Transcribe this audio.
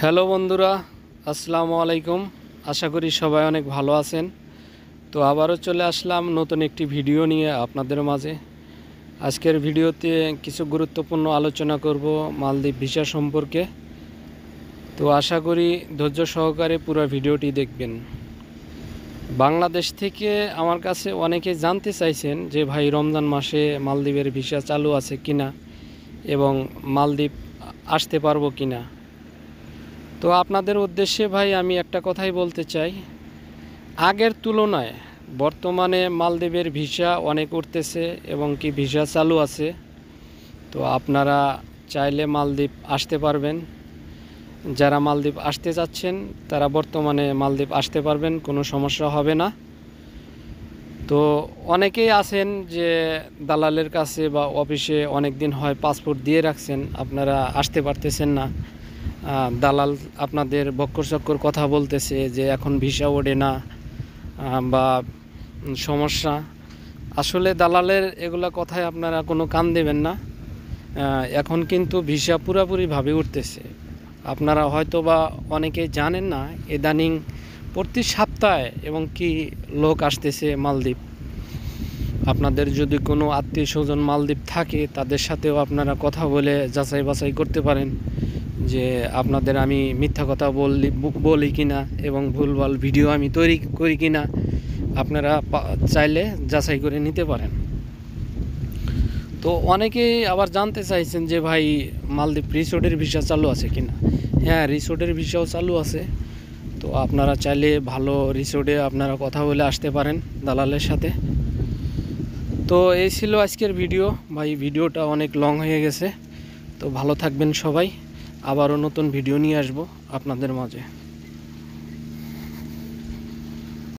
Hello বন্ধুরা, আসসালামু আলাইকুম। আশা করি সবাই অনেক ভালো আছেন। তো আবারও চলে আসলাম নতুন একটি ভিডিও নিয়ে আপনাদের মাঝে। আজকের ভিডিওতে কিছু গুরুত্বপূর্ণ আলোচনা করব মালদ্বীপ ভিসা সম্পর্কে। তো আশা করি ধৈর্য সহকারে পুরো ভিডিওটি দেখবেন। বাংলাদেশ থেকে আমার কাছে অনেকে জানতে চাইছেন যে ভাই রমজান মাসে মালদ্বীপের ভিসা চালু আছে কিনা এবং মালদ্বীপ আসতে পারবো কিনা। তো আপনাদের উদ্দেশ্যে ভাই আমি একটা কথাই বলতে চাই, আগের তুলনায় বর্তমানে মালদ্বীপের ভিসা অনেক উঠতেছে এবং কি ভিসা চালু আছে। তো আপনারা চাইলে মালদ্বীপ আসতে পারবেন। যারা মালদ্বীপ আসতে চাচ্ছেন তারা বর্তমানে মালদ্বীপ আসতে পারবেন, কোনো সমস্যা হবে না। তো অনেকেই আছেন যে দালালের কাছে বা অফিসে অনেক দিন হয় পাসপোর্ট দিয়ে রাখছেন, আপনারা আসতে পারতেছেন না। দালাল আপনাদের বক্কর চক্কর কথা বলতেছে যে এখন ভিসা ওঠে না বা সমস্যা। আসলে দালালের এগুলা কথায় আপনারা কোনো কান দেবেন না। এখন কিন্তু ভিসা পুরোপুরিভাবে উঠতেছে। আপনারা হয়তো বা অনেকেই জানেন না, ইদানিং প্রতি সপ্তাহে এবং কি লোক আসতেছে মালদ্বীপ। আপনাদের যদি কোনো আত্মীয় স্বজন মালদ্বীপ থাকে তাদের সাথেও আপনারা কথা বলে যাচাই বাছাই করতে পারেন যে আপনাদের আমি মিথ্যা কথা বলি কিনা এবং ভুলভাল ভিডিও আমি তৈরি করি কিনা, আপনারা চাইলে যাচাই করে নিতে পারেন। তো অনেকেই আবার জানতে চাইছেন যে ভাই মালদ্বীপ রিসোর্টের ভিসা চালু আছে কিনা। হ্যাঁ, রিসোর্টের ভিসাও চালু আছে। তো আপনারা চাইলে ভালো রিসোর্টে আপনারা কথা বলে আসতে পারেন দালালের সাথে। তো এই ছিল আজকের ভিডিও ভাই, ভিডিওটা অনেক লং হয়ে গেছে। তো ভালো থাকবেন সবাই, আবারও নতুন ভিডিও নিয়ে আসবো আপনাদের মাঝে।